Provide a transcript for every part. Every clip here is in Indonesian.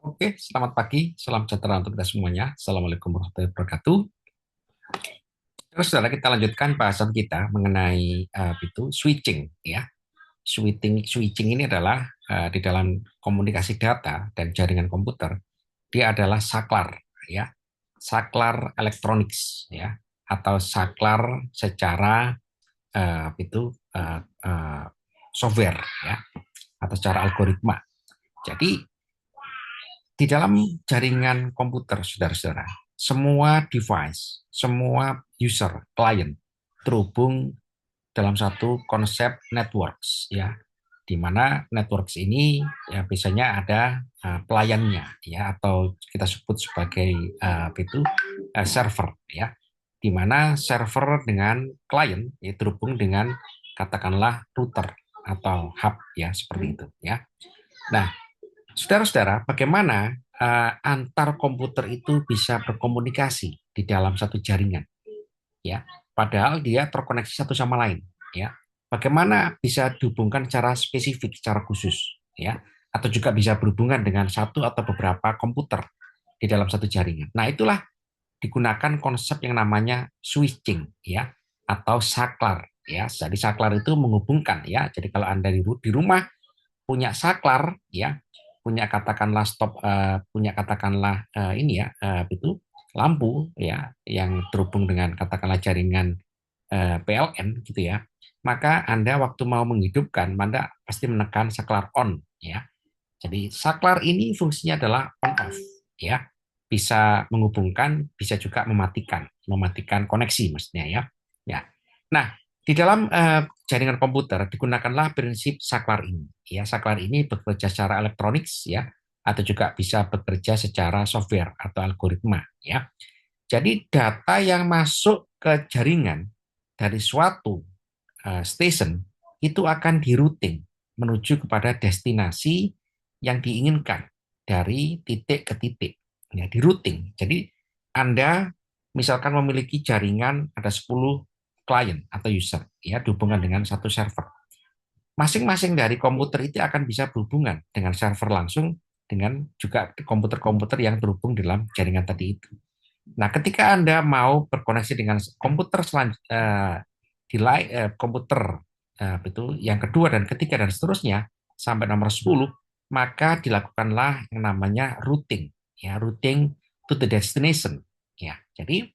Oke, selamat pagi, salam sejahtera untuk kita semuanya. Assalamualaikum warahmatullahi wabarakatuh. Terus, saudara, kita lanjutkan bahasan kita mengenai itu switching, ya. Switching ini adalah di dalam komunikasi data dan jaringan komputer, dia adalah saklar, ya, saklar elektronik, ya, atau saklar secara itu software, ya, atau secara algoritma. Jadi di dalam jaringan komputer, saudara-saudara, semua device, semua user, client terhubung dalam satu konsep networks, ya, di mana networks ini ya biasanya ada pelayannya, ya, atau kita sebut sebagai server, ya, di mana server dengan klien ya, terhubung dengan katakanlah router atau hub, ya, seperti itu, ya. Nah, saudara-saudara, bagaimana antar komputer itu bisa berkomunikasi di dalam satu jaringan, ya? Padahal dia terkoneksi satu sama lain, ya. Bagaimana bisa dihubungkan secara spesifik, secara khusus, ya? Atau juga bisa berhubungan dengan satu atau beberapa komputer di dalam satu jaringan. Nah, itulah digunakan konsep yang namanya switching, ya, atau saklar, ya. Jadi saklar itu menghubungkan, ya. Jadi kalau Anda di rumah punya saklar, ya, punya katakanlah punya katakanlah ini ya itu lampu, ya, yang terhubung dengan katakanlah jaringan PLN gitu, ya, maka Anda waktu mau menghidupkan Anda pasti menekan saklar on, ya. Jadi saklar ini fungsinya adalah on off, ya, bisa menghubungkan, bisa juga mematikan koneksi maksudnya, ya. Ya. Nah, di dalam jaringan komputer digunakanlah prinsip saklar ini. Ya, saklar ini bekerja secara elektronik, ya, atau juga bisa bekerja secara software atau algoritma, ya. Jadi data yang masuk ke jaringan dari suatu station itu akan dirouting menuju kepada destinasi yang diinginkan dari titik ke titik, ya, di routing. Jadi Anda misalkan memiliki jaringan ada 10 klien atau user, ya, dihubungkan dengan satu server. Masing-masing dari komputer itu akan bisa berhubungan dengan server langsung dengan juga komputer-komputer yang terhubung dalam jaringan tadi itu. Nah, ketika Anda mau berkoneksi dengan komputer komputer itu yang kedua dan ketiga dan seterusnya sampai nomor 10, maka dilakukanlah yang namanya routing, ya, routing to the destination, ya. Jadi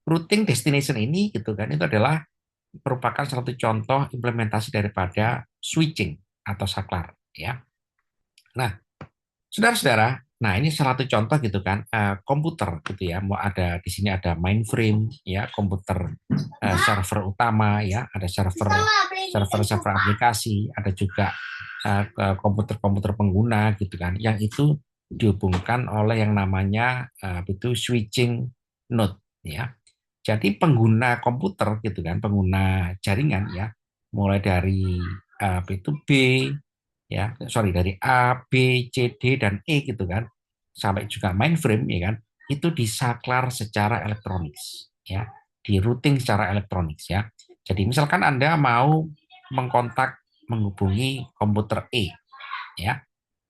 routing destination ini gitu kan itu adalah merupakan satu contoh implementasi daripada switching atau saklar, ya. Nah, saudara-saudara, nah ini salah satu contoh gitu kan, komputer gitu ya, mau ada di sini ada mainframe, ya, komputer server utama, ya, ada server aplikasi, ada juga komputer-komputer pengguna gitu kan, yang itu dihubungkan oleh yang namanya itu switching node, ya. Jadi pengguna komputer gitu kan, pengguna jaringan, ya, mulai dari itu B, ya, sorry, dari A, B, C, D dan E gitu kan, sampai juga mainframe, ya kan, itu disaklar secara elektronik, ya, di routing secara elektronik, ya. Jadi misalkan Anda mau menghubungi komputer E, ya,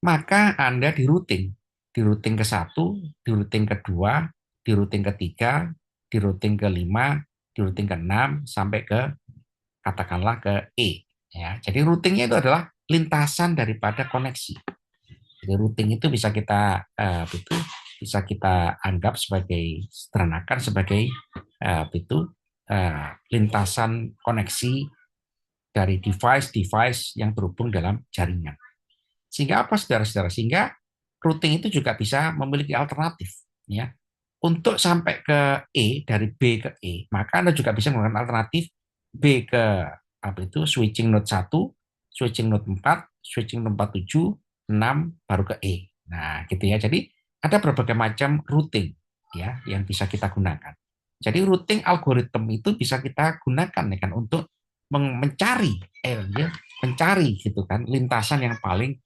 maka Anda di routing ke satu, di routing kedua, di routing ketiga, di routing kelima, di routing keenam sampai ke katakanlah ke E, ya. Jadi routingnya itu adalah lintasan daripada koneksi. Jadi routing itu bisa kita anggap sebagai sederhanakan sebagai lintasan koneksi dari device-device yang terhubung dalam jaringan. Sehingga apa, saudara-saudara? Sehingga routing itu juga bisa memiliki alternatif, ya. Untuk sampai ke E, dari B ke E, maka Anda juga bisa menggunakan alternatif B ke apa itu switching node satu, switching node 4, switching node 47, 6 baru ke E. Nah, gitu ya. Jadi ada berbagai macam routing, ya, yang bisa kita gunakan. Jadi routing algoritma itu bisa kita gunakan, ya kan, untuk mencari ya, mencari gitu kan lintasan yang paling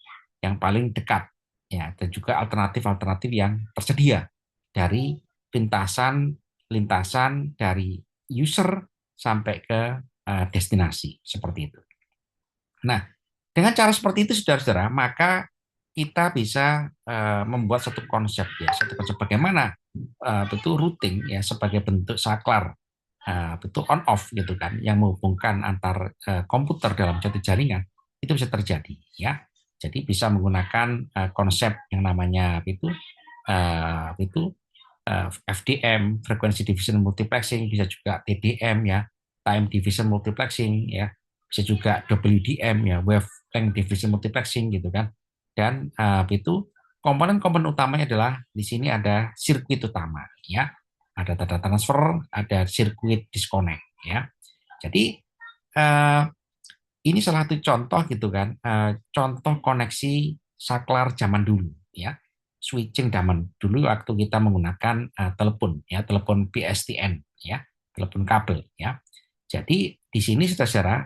dekat, ya, dan juga alternatif-alternatif yang tersedia dari lintasan dari user sampai ke destinasi seperti itu. Nah, dengan cara seperti itu, saudara-saudara, maka kita bisa membuat satu konsep ya, satu konsep bagaimana betul routing ya sebagai bentuk saklar betul on off gitu kan yang menghubungkan antar komputer dalam satu jaringan itu bisa terjadi ya. Jadi bisa menggunakan konsep yang namanya itu FDM, frequency division multiplexing, bisa juga TDM ya, time division multiplexing ya, bisa juga WDM ya, wavelength division multiplexing gitu kan. Dan itu komponen-komponen utamanya adalah di sini ada sirkuit utama ya, ada data transfer, ada sirkuit disconnect ya. Jadi uh, ini salah satu contoh gitu kan, contoh koneksi saklar zaman dulu ya, switching zaman dulu waktu kita menggunakan telepon ya, telepon PSTN ya, telepon kabel ya. Jadi di sini saudara,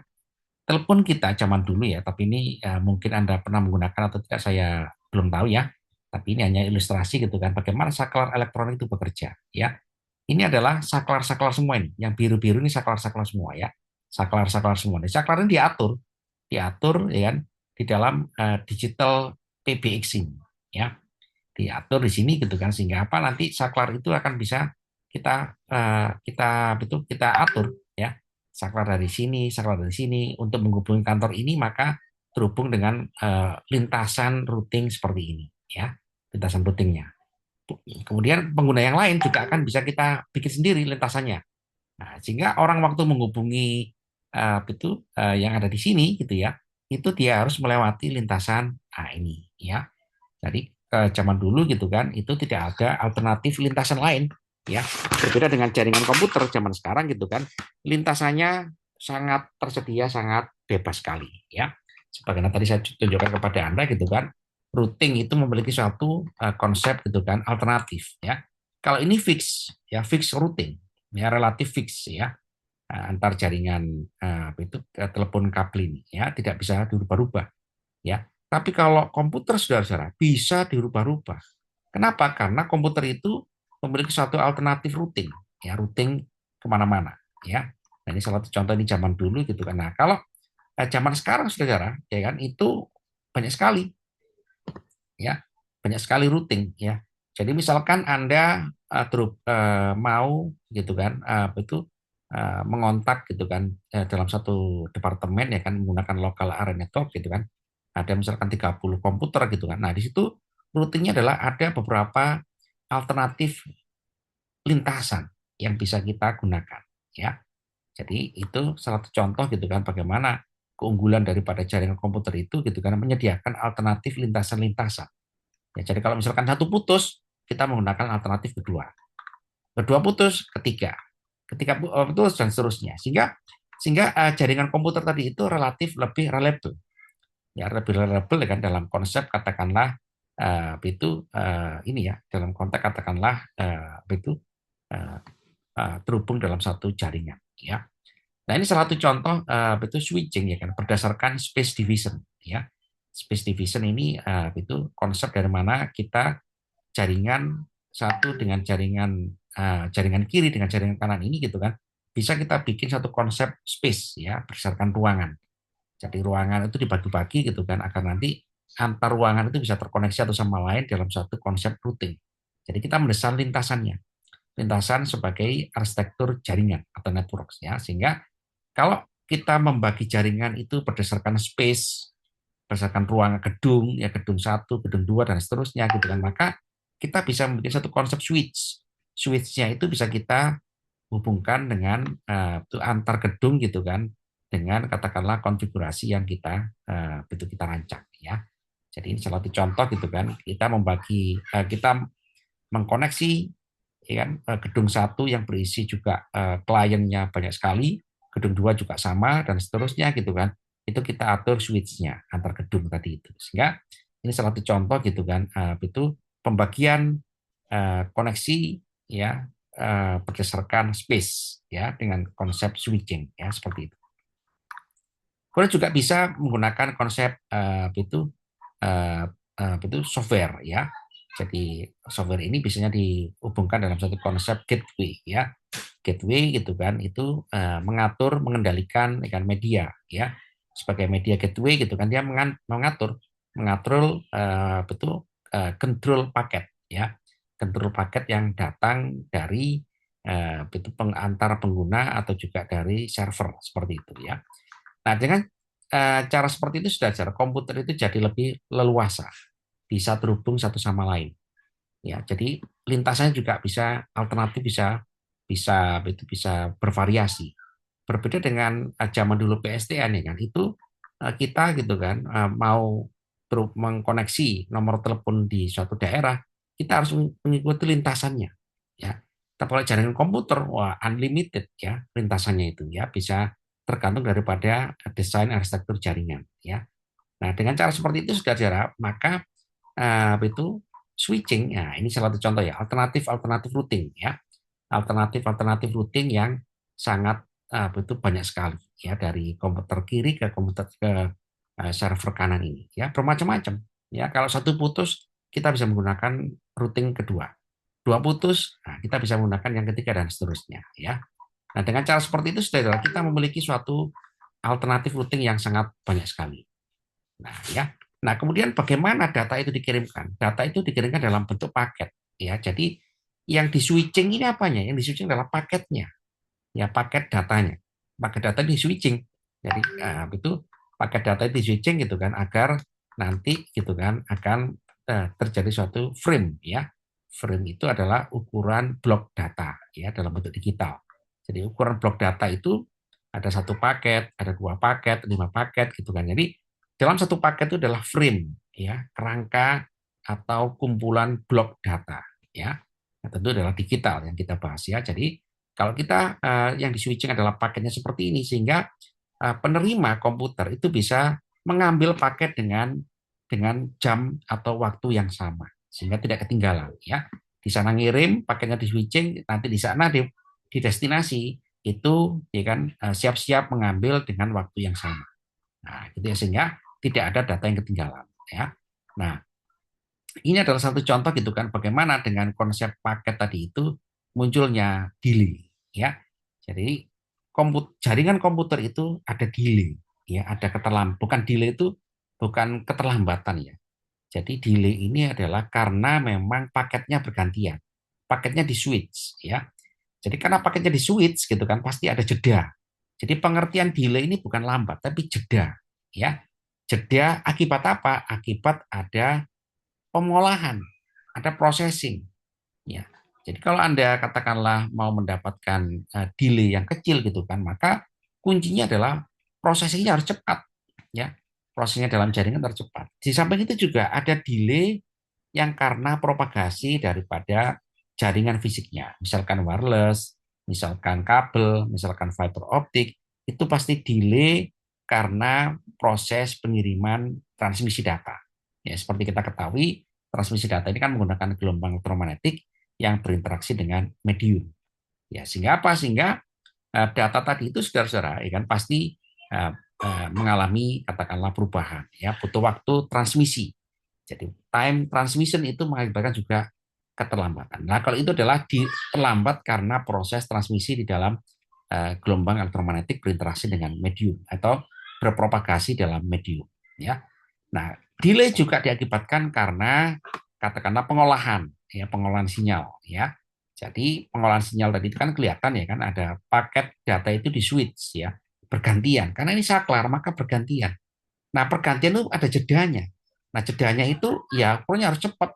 telepon kita zaman dulu ya, tapi ini mungkin Anda pernah menggunakan atau tidak saya belum tahu ya. Tapi ini hanya ilustrasi gitu kan, bagaimana saklar elektronik itu bekerja ya. Ini adalah saklar-saklar semua ini. Yang biru-biru ini saklar-saklar semua ya. Saklar-saklar semua. Nah, saklar ini diatur ya kan di dalam digital PBX ini ya. Diatur di sini gitu kan sehingga apa nanti saklar itu akan bisa kita atur ya. Saklar dari sini untuk menghubungi kantor ini maka terhubung dengan lintasan routing seperti ini ya. Lintasan routingnya. Kemudian pengguna yang lain juga akan bisa kita bikin sendiri lintasannya. Nah, sehingga orang waktu menghubungi yang ada di sini gitu ya, itu dia harus melewati lintasan ini ya. Jadi zaman dulu gitu kan, itu tidak ada alternatif lintasan lain ya. Berbeda dengan jaringan komputer zaman sekarang gitu kan, lintasannya sangat tersedia, sangat bebas sekali ya. Sebagaimana tadi saya tunjukkan kepada Anda gitu kan, routing itu memiliki suatu konsep gitu kan alternatif ya. Kalau ini fix ya, fix routing ya, relatif fix ya, antar jaringan telepon kabel ini ya, tidak bisa dirubah-rubah ya. Tapi kalau komputer saudara-saudara bisa dirubah-rubah. Kenapa? Karena komputer itu memiliki suatu alternatif routing ya, routing kemana-mana ya. Nah, ini salah satu contoh di zaman dulu gitu kan. Nah, kalau zaman sekarang saudara ya kan itu banyak sekali ya, banyak sekali routing ya. Jadi misalkan Anda mau gitu kan mengontak gitu kan dalam satu departemen ya kan menggunakan local area network gitu kan. Ada misalkan 30 komputer gitu kan. Nah, di situ routingnya adalah ada beberapa alternatif lintasan yang bisa kita gunakan ya. Jadi itu salah satu contoh gitu kan bagaimana keunggulan daripada jaringan komputer itu gitu kan menyediakan alternatif lintasan-lintasan. Ya, jadi kalau misalkan satu putus, kita menggunakan alternatif kedua. Kedua putus, ketiga. Ketika putus dan seterusnya. Sehingga jaringan komputer tadi itu relatif lebih reliable. Ya, lebih reliable kan dalam konsep katakanlah ini ya, dalam konteks katakanlah uh, terhubung dalam satu jaringan ya. Nah, ini salah satu contoh itu switching ya kan berdasarkan space division ya. Space division ini itu konsep dari mana kita jaringan satu dengan jaringan kiri dengan jaringan kanan ini gitu kan bisa kita bikin satu konsep space ya berdasarkan ruangan. Jadi ruangan itu dibagi-bagi gitu kan agar nanti antar ruangan itu bisa terkoneksi satu sama lain dalam satu konsep routing. Jadi kita mendesain lintasan sebagai arsitektur jaringan atau network ya sehingga kalau kita membagi jaringan itu berdasarkan space, berdasarkan ruangan gedung, ya gedung satu, gedung dua, dan seterusnya, gitu kan, maka kita bisa membuat satu konsep switch. Switch-nya itu bisa kita hubungkan dengan antar gedung, gitu kan, dengan katakanlah konfigurasi yang kita rancang, ya. Jadi ini salah satu contoh, gitu kan, kita mengkoneksi ya kan, gedung satu yang berisi juga kliennya banyak sekali, gedung dua juga sama dan seterusnya gitu kan. Itu kita atur switch-nya antar gedung tadi itu. Sehingga ini salah satu contoh gitu kan, itu pembagian koneksi ya berdasarkan space ya dengan konsep switching ya seperti itu. Kemudian juga bisa menggunakan konsep itu software ya. Jadi software ini biasanya dihubungkan dalam satu konsep gateway ya. Gateway gitu kan itu mengatur mengendalikan kan media ya. Sebagai media gateway gitu kan dia mengatur mengatur control paket ya, control paket yang datang dari itu pengantar pengguna atau juga dari server seperti itu ya. Nah, dengan cara seperti itu sudah cara komputer itu jadi lebih leluasa, bisa terhubung satu sama lain. Ya, jadi lintasannya juga bisa alternatif, bisa bisa itu bisa bervariasi. Berbeda dengan zaman dulu PSTN ya kan, itu kita gitu kan mau terus mengkoneksi nomor telepon di suatu daerah, kita harus mengikuti lintasannya. Ya, tapi kalau jaringan komputer, wah unlimited ya lintasannya itu ya, bisa tergantung daripada desain arsitektur jaringan ya. Nah, dengan cara seperti itu saudara, maka itu switching. Nah, ini salah satu contoh ya, alternatif routing ya. Alternatif routing yang sangat itu banyak sekali ya, dari komputer kiri ke komputer ke server kanan ini ya, bermacam-macam. Ya, kalau satu putus kita bisa menggunakan routing kedua. Dua putus, nah, kita bisa menggunakan yang ketiga dan seterusnya ya. Nah, dengan cara seperti itu saudara, kita memiliki suatu alternatif routing yang sangat banyak sekali. Nah, ya. Nah, kemudian bagaimana data itu dikirimkan? Data itu dikirimkan dalam bentuk paket, ya. Jadi yang di switching ini apanya? Yang di switching adalah paketnya, ya, paket datanya. Paket data di switching. Jadi itu paket data di switching gitu kan, agar nanti gitu kan akan terjadi suatu frame, ya. Frame itu adalah ukuran blok data, ya, dalam bentuk digital. Jadi ukuran blok data itu ada satu paket, ada dua paket, lima paket gitu kan. Jadi dalam satu paket itu adalah frame, ya, kerangka atau kumpulan blok data, ya. Nah, tentu adalah digital yang kita bahas ya. Jadi kalau kita yang di switching adalah paketnya seperti ini, sehingga penerima komputer itu bisa mengambil paket dengan jam atau waktu yang sama, sehingga tidak ketinggalan ya. Di sana ngirim paketnya di switching, nanti di sana di destinasi itu ya kan siap-siap mengambil dengan waktu yang sama. Nah, gitu ya, sehingga tidak ada data yang ketinggalan ya. Nah, ini adalah satu contoh gitu kan bagaimana dengan konsep paket tadi itu munculnya delay ya. Jadi jaringan komputer itu ada delay ya, ada keterlambatan. Bukan delay itu bukan keterlambatan ya. Jadi delay ini adalah karena memang paketnya bergantian. Paketnya di switch ya. Jadi karena paketnya di switch gitu kan pasti ada jeda. Jadi pengertian delay ini bukan lambat tapi jeda ya. Jeda akibat apa? Akibat ada pengolahan, ada processing. Ya. Jadi kalau Anda katakanlah mau mendapatkan delay yang kecil gitu kan, maka kuncinya adalah prosesnya harus cepat. Ya. Prosesnya dalam jaringan harus cepat. Di samping itu juga ada delay yang karena propagasi daripada jaringan fisiknya. Misalkan wireless, misalkan kabel, misalkan fiber optik, itu pasti delay karena proses pengiriman transmisi data. Ya, seperti kita ketahui, transmisi data ini kan menggunakan gelombang elektromagnetik yang berinteraksi dengan medium. Ya, sehingga apa? Sehingga data tadi itu saudara-saudara ya kan pasti mengalami katakanlah perubahan ya, butuh waktu transmisi. Jadi time transmission itu mengakibatkan juga keterlambatan. Nah, kalau itu adalah terlambat karena proses transmisi di dalam gelombang elektromagnetik berinteraksi dengan medium atau berpropagasi dalam medium ya. Nah, delay juga diakibatkan karena katakanlah pengolahan, ya, pengolahan sinyal, ya. Jadi pengolahan sinyal tadi itu kan kelihatan ya kan ada paket data itu di switch ya, bergantian. Karena ini saklar maka bergantian. Nah, pergantian itu ada jedanya. Nah, jedanya itu ya ukurannya harus cepat.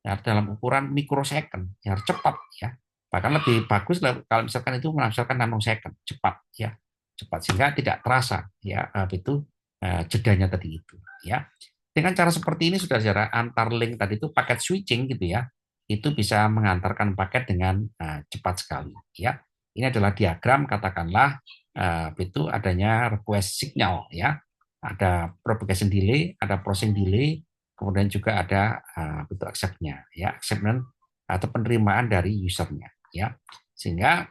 Ya, dalam ukuran mikrosecond, ya harus cepat ya. Bahkan lebih bagus kalau misalkan itu menafsirkan nanosecond, cepat ya. Cepat sehingga tidak terasa ya itu jedanya tadi itu ya. Dengan cara seperti ini sudah secara antar link tadi itu paket switching gitu ya, itu bisa mengantarkan paket dengan cepat sekali ya. Ini adalah diagram katakanlah itu adanya request signal ya, ada propagation delay, ada processing delay, kemudian juga ada itu accept-nya ya, acceptance atau penerimaan dari usernya ya, sehingga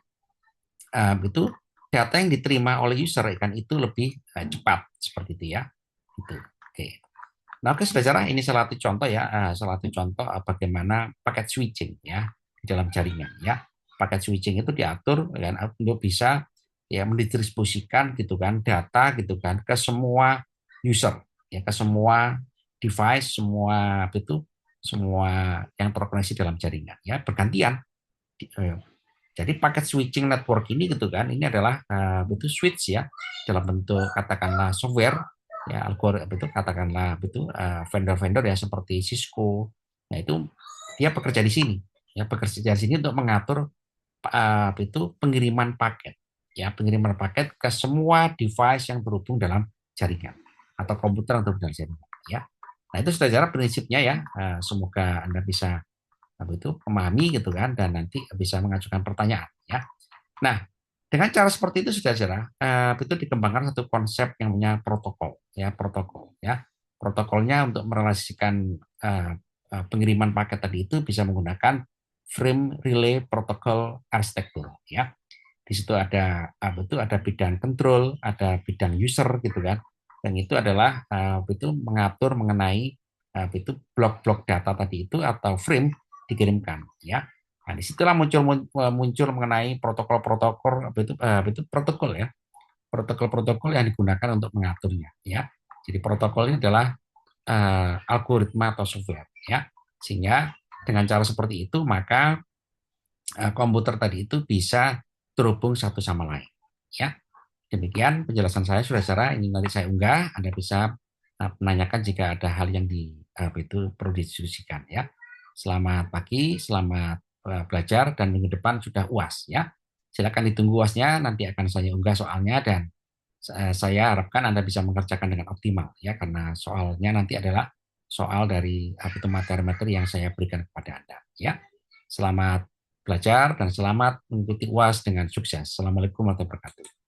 itu data yang diterima oleh user kan itu lebih cepat seperti itu ya. Itu. Oke. Nah, oke, saudara, ini salah satu contoh ya, salah satu contoh bagaimana paket switching ya di dalam jaringan ya. Paket switching itu diatur kan untuk bisa ya mendistribusikan gitu kan data gitu kan ke semua user ya, ke semua device, semua itu semua yang terkoneksi dalam jaringan ya bergantian. Jadi paket switching network ini gitu kan, ini adalah itu switch ya dalam bentuk katakanlah software ya algoritma itu katakanlah itu vendor-vendor ya seperti Cisco. Nah itu dia bekerja di sini ya bekerja di sini untuk mengatur itu pengiriman paket ya pengiriman paket ke semua device yang terhubung dalam jaringan atau komputer yang terhubung dalam jaringan ya. Nah itu saudara prinsipnya ya. Semoga Anda bisa itu memahami gitu kan dan nanti bisa mengajukan pertanyaan ya. Nah dengan cara seperti itu saudara itu dikembangkan satu konsep yang namanya protokol ya protokolnya untuk merelasikan pengiriman paket tadi itu bisa menggunakan frame relay protocol arsitektur ya. Di situ ada itu ada bidang control, ada bidang user gitu kan. Dan itu adalah itu mengatur mengenai itu blok-blok data tadi itu atau frame dikirimkan ya. Nah, disitulah muncul mengenai protokol-protokol itu protokol ya, protokol-protokol yang digunakan untuk mengaturnya ya. Jadi protokol ini adalah algoritma atau software ya. Sehingga dengan cara seperti itu maka komputer tadi itu bisa terhubung satu sama lain. Ya, demikian penjelasan saya saudara. Ini nanti saya unggah. Anda bisa menanyakan jika ada hal yang itu perlu didiskusikan ya. Selamat pagi, selamat belajar dan minggu depan sudah UAS ya. Silakan ditunggu UASnya, nanti akan saya unggah soalnya dan saya harapkan Anda bisa mengerjakan dengan optimal ya karena soalnya nanti adalah soal dari itu materi-materi yang saya berikan kepada Anda ya. Selamat belajar dan selamat mengikuti UAS dengan sukses. Assalamualaikum warahmatullahi wabarakatuh.